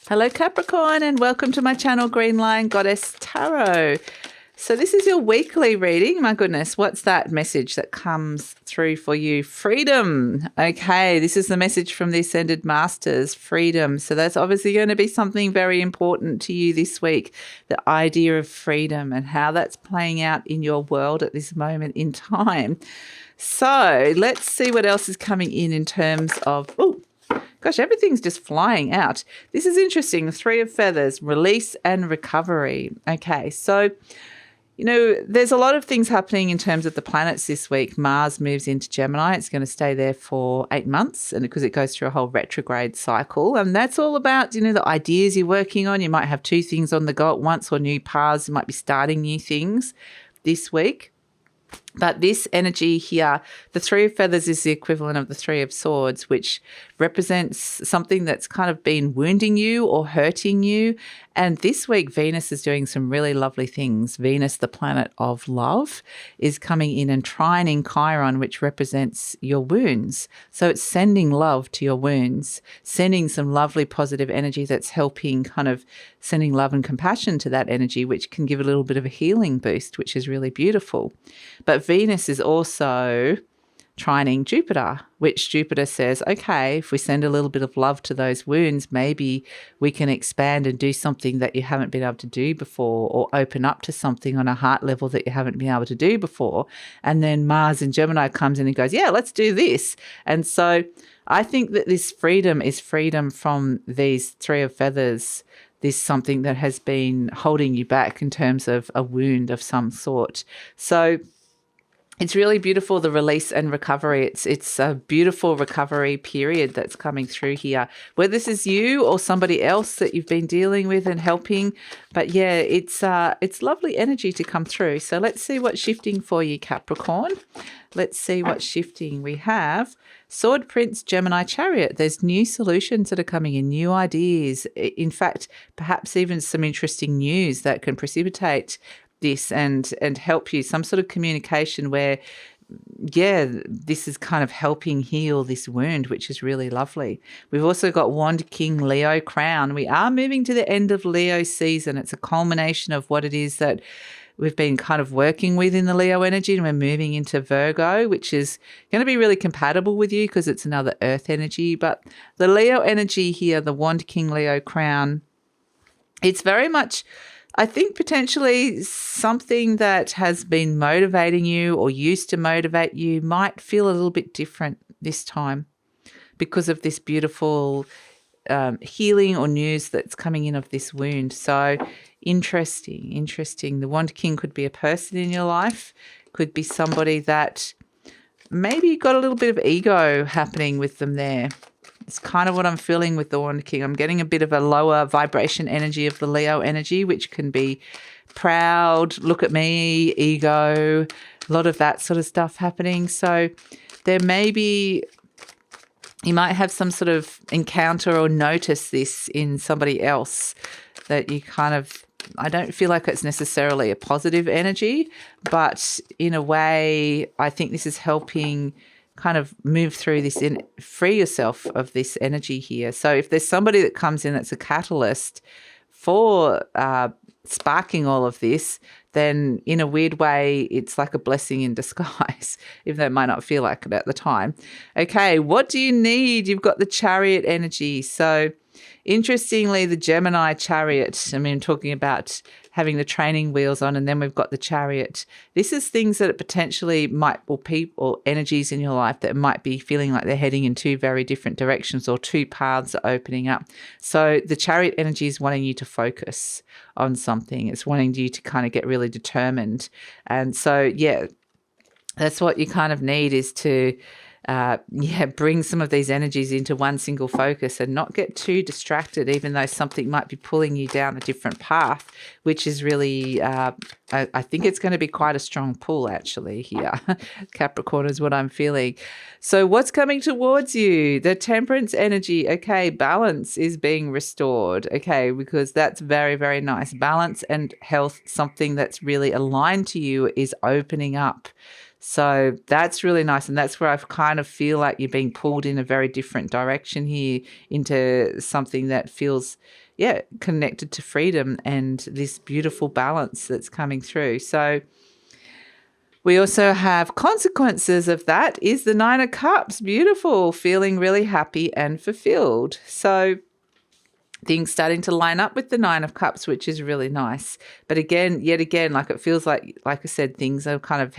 Hello Capricorn, and welcome to my channel GreenLion Goddess Tarot. So this is your weekly reading. My goodness, what's that message that comes through for you? Freedom. Okay, this is the message from the Ascended Masters, freedom. So that's obviously going to be something very important to you this week, the idea of freedom and how that's playing out in your world at this moment in time. So let's see what else is coming in terms of... Gosh, everything's just flying out. This is interesting. The Three of Feathers, release and recovery. Okay, so, there's a lot of things happening in terms of the planets this week. Mars moves into Gemini. It's going to stay there for 8 months, and because it goes through a whole retrograde cycle. And that's all about, the ideas you're working on. You might have 2 things on the go at once, or new paths. You might be starting new things this week. But this energy here, the Three of Feathers is the equivalent of the Three of Swords, which represents something that's kind of been wounding you or hurting you. And this week, Venus is doing some really lovely things. Venus, the planet of love, is coming in and trining Chiron, which represents your wounds. So it's sending love to your wounds, sending some lovely positive energy that's helping kind of sending love and compassion to that energy, which can give a little bit of a healing boost, which is really beautiful. But Venus is also trining Jupiter, which Jupiter says, okay, if we send a little bit of love to those wounds, maybe we can expand and do something that you haven't been able to do before, or open up to something on a heart level that you haven't been able to do before. And then Mars in Gemini comes in and goes, yeah, let's do this. And so I think that this freedom is freedom from these Three of Feathers, this something that has been holding you back in terms of a wound of some sort. So it's really beautiful, the release and recovery. It's a beautiful recovery period that's coming through here, whether this is you or somebody else that you've been dealing with and helping. But yeah, it's lovely energy to come through. So let's see what's shifting for you, Capricorn. Let's see what's shifting. We have Sword Prince, Gemini, Chariot. There's new solutions that are coming in, new ideas. In fact, perhaps even some interesting news that can precipitate this and help you, some sort of communication where, yeah, this is kind of helping heal this wound, which is really lovely. We've also got Wand King, Leo, Crown. We are moving to the end of Leo season. It's a culmination of what it is that we've been kind of working with in the Leo energy, and we're moving into Virgo, which is going to be really compatible with you because it's another earth energy. But the Leo energy here, the Wand King, Leo, Crown, it's very much, I think, potentially something that has been motivating you or used to motivate you might feel a little bit different this time because of this beautiful healing or news that's coming in of this wound. So interesting. The Wand King could be a person in your life, could be somebody that maybe got a little bit of ego happening with them there. It's kind of what I'm feeling with the Wand King. I'm getting a bit of a lower vibration energy of the Leo energy, which can be proud, look at me, ego, a lot of that sort of stuff happening. So there may be, you might have some sort of encounter or notice this in somebody else that you kind of, I don't feel like it's necessarily a positive energy, but in a way, I think this is helping kind of move through this and free yourself of this energy here. So if there's somebody that comes in that's a catalyst for sparking all of this, then in a weird way, it's like a blessing in disguise, even though it might not feel like it at the time. Okay, what do you need? You've got the Chariot energy. So interestingly, the Gemini Chariot, talking about having the training wheels on, and then we've got the Chariot. This is things that potentially might, or people, or energies in your life that might be feeling like they're heading in 2 very different directions, or 2 paths are opening up. So the Chariot energy is wanting you to focus on something. It's wanting you to kind of get really determined. And so, yeah, that's what you kind of need, is to bring some of these energies into one single focus and not get too distracted, even though something might be pulling you down a different path, which is really, I think it's going to be quite a strong pull actually here. Capricorn is what I'm feeling. So what's coming towards you? The Temperance energy. Okay, balance is being restored. Okay, because that's very, very nice. Balance and health, something that's really aligned to you, is opening up. So that's really nice. And that's where I kind of feel like you're being pulled in a very different direction here, into something that feels, connected to freedom and this beautiful balance that's coming through. So we also have consequences of that is the Nine of Cups. Beautiful, feeling really happy and fulfilled. So things starting to line up with the Nine of Cups, which is really nice. But again, yet again, like it feels like I said, things are kind of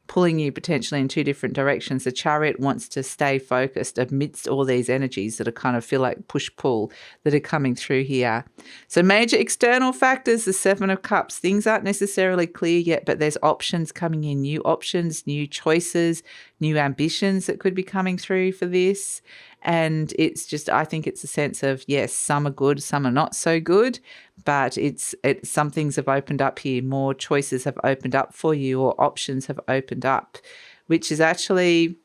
pulling you potentially in two different directions. The Chariot wants to stay focused amidst all these energies that are kind of feel like push-pull that are coming through here. So major external factors, the Seven of Cups, things aren't necessarily clear yet, but there's options coming in, new options, new choices, new ambitions that could be coming through for this. And it's just, I think it's a sense of, yes, some are good, some are not so good, but some things have opened up here. More choices have opened up for you, or options have opened up, which is actually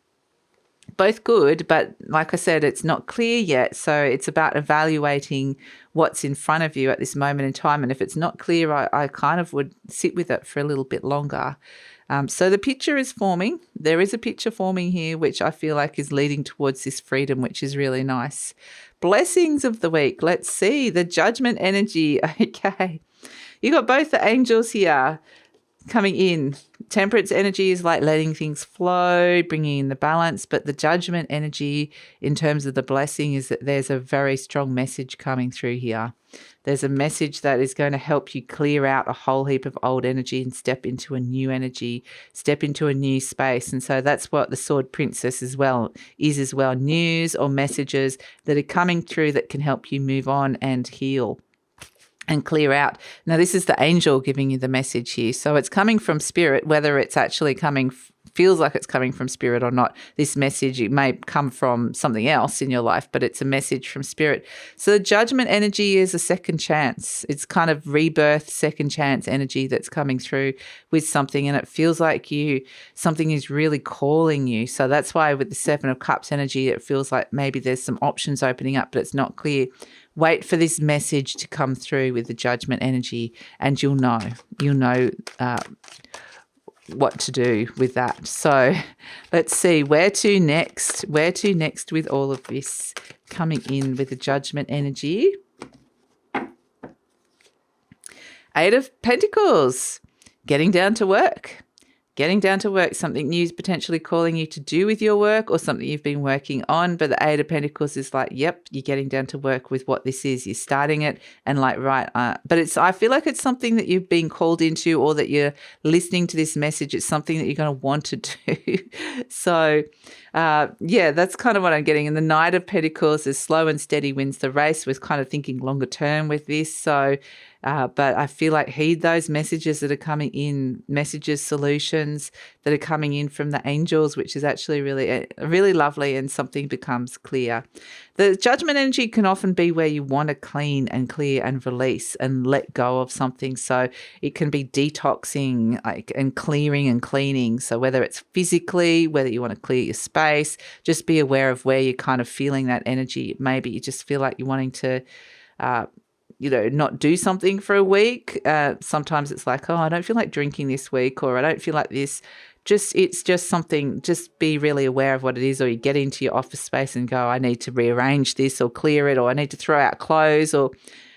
both good, but like I said, it's not clear yet. So it's about evaluating what's in front of you at this moment in time. And if it's not clear, I kind of would sit with it for a little bit longer. So the picture is forming. There is a picture forming here, which I feel like is leading towards this freedom, which is really nice. Blessings of the week. Let's see. The Judgment energy. Okay. You got both the angels here coming in. Temperance energy is like letting things flow, bringing in the balance, but the Judgment energy in terms of the blessing is that there's a very strong message coming through here. There's a message that is going to help you clear out a whole heap of old energy and step into a new energy, step into a new space. And so that's what the Sword Princess is as well, news or messages that are coming through that can help you move on and heal and clear out. Now, this is the angel giving you the message here. So it's coming from spirit, whether it's actually feels like it's coming from spirit or not. This message, it may come from something else in your life, but it's a message from spirit. So the Judgment energy is a second chance. It's kind of rebirth, second chance energy that's coming through with something, and it feels like something is really calling you. So that's why with the Seven of Cups energy, it feels like maybe there's some options opening up, but it's not clear. Wait for this message to come through with the Judgment energy, and you'll know what to do with that. So let's see, where to next with all of this coming in with the Judgment energy. Eight of Pentacles, getting down to work. Something new is potentially calling you to do with your work, or something you've been working on. But the Eight of Pentacles is like, yep, you're getting down to work with what this is. You're starting it and like, right. But I feel like it's something that you've been called into, or that you're listening to this message. It's something that you're going to want to do. So that's kind of what I'm getting. And the Knight of Pentacles is slow and steady wins the race. We're kind of thinking longer term with this. So but I feel like heed those messages that are coming in, solutions that are coming in from the angels, which is actually really, really lovely, and something becomes clear. The Judgment energy can often be where you want to clean and clear and release and let go of something. So it can be detoxing and clearing and cleaning. So whether it's physically, whether you want to clear your space, just be aware of where you're kind of feeling that energy. Maybe you just feel like you're wanting to not do something for a week. Sometimes it's like, oh, I don't feel like drinking this week, or I don't feel like this. It's just something, just be really aware of what it is. Or you get into your office space and go, I need to rearrange this or clear it, or I need to throw out clothes, or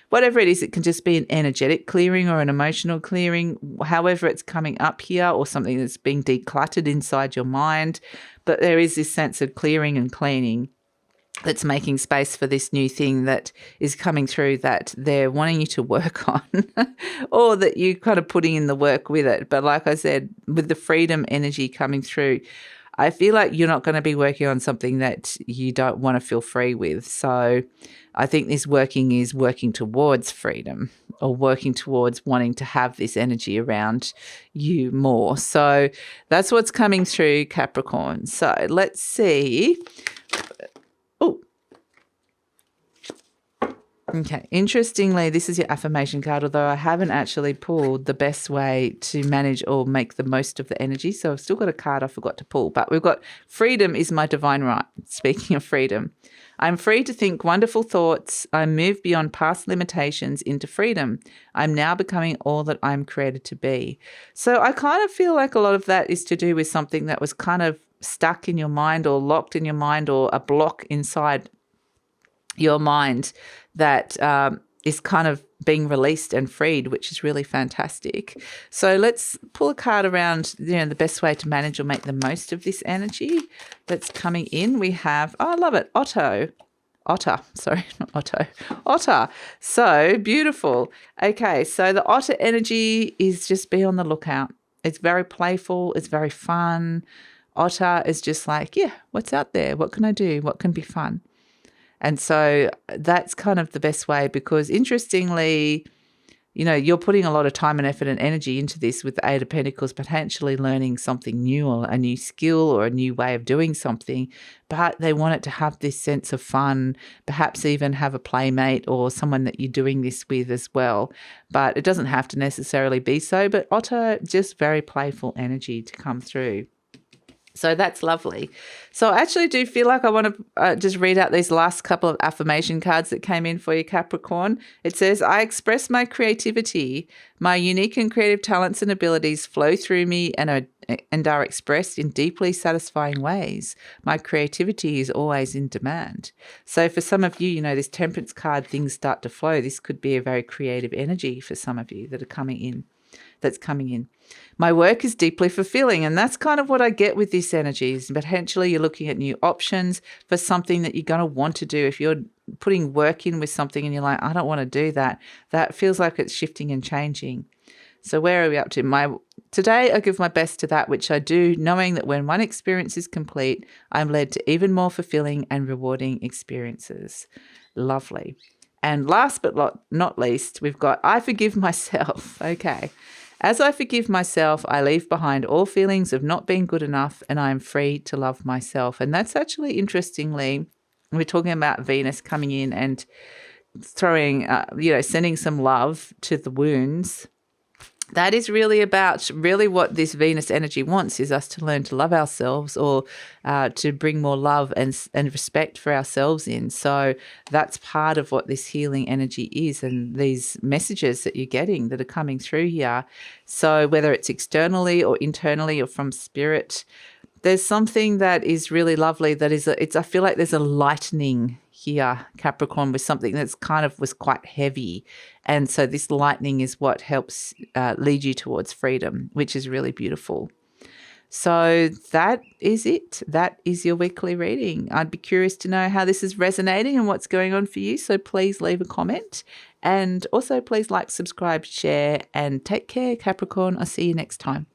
whatever it is. It can just be an energetic clearing or an emotional clearing, however it's coming up here, or something that's being decluttered inside your mind. But there is this sense of clearing and cleaning that's making space for this new thing that is coming through that they're wanting you to work on, or that you kind of putting in the work with it. But like I said, with the freedom energy coming through, I feel like you're not going to be working on something that you don't want to feel free with. So I think this working is working towards freedom, or working towards wanting to have this energy around you more. So that's what's coming through, Capricorn. So let's see. Okay, interestingly, this is your affirmation card, although I haven't actually pulled the best way to manage or make the most of the energy. So I've still got a card I forgot to pull, but we've got freedom is my divine right. Speaking of freedom, I'm free to think wonderful thoughts. I move beyond past limitations into freedom. I'm now becoming all that I'm created to be. So I kind of feel like a lot of that is to do with something that was kind of stuck in your mind, or locked in your mind, or a block inside your mind that is kind of being released and freed, which is really fantastic. So let's pull a card around, the best way to manage or make the most of this energy that's coming in. We have, I love it, Otter. Sorry, not Otto. Otter. So beautiful. Okay, so the Otter energy is just be on the lookout. It's very playful. It's very fun. Otter is just like, yeah, what's out there? What can I do? What can be fun? And so that's kind of the best way, because interestingly, you're putting a lot of time and effort and energy into this with the Eight of Pentacles, potentially learning something new or a new skill or a new way of doing something. But they want it to have this sense of fun, perhaps even have a playmate or someone that you're doing this with as well. But it doesn't have to necessarily be so. But Otter, just very playful energy to come through. So that's lovely. So I actually do feel like I want to just read out these last couple of affirmation cards that came in for you, Capricorn. It says, I express my creativity. My unique and creative talents and abilities flow through me and are expressed in deeply satisfying ways. My creativity is always in demand. So for some of you, this Temperance card, things start to flow. This could be a very creative energy for some of you that are coming in. My work is deeply fulfilling, and that's kind of what I get with this energy. Is potentially you're looking at new options for something that you're going to want to do. If you're putting work in with something and you're like, I don't want to do that, that feels like it's shifting and changing. So where are we up to? Today I give my best to that which I do, knowing that when one experience is complete, I'm led to even more fulfilling and rewarding experiences. Lovely. And last but not least, we've got I forgive myself. Okay. As I forgive myself, I leave behind all feelings of not being good enough, and I am free to love myself. And that's actually, interestingly, we're talking about Venus coming in and throwing, sending some love to the wounds. That is really about what this Venus energy wants, is us to learn to love ourselves, or to bring more love and respect for ourselves in. So that's part of what this healing energy is, and these messages that you're getting that are coming through here. So whether it's externally or internally or from spirit, there's something that is really lovely that is, I feel like there's a lightening here, Capricorn, with something that's kind of was quite heavy. And so this lightning is what helps lead you towards freedom, which is really beautiful. So that is it. That is your weekly reading. I'd be curious to know how this is resonating and what's going on for you. So please leave a comment, and also please like, subscribe, share, and take care, Capricorn. I'll see you next time.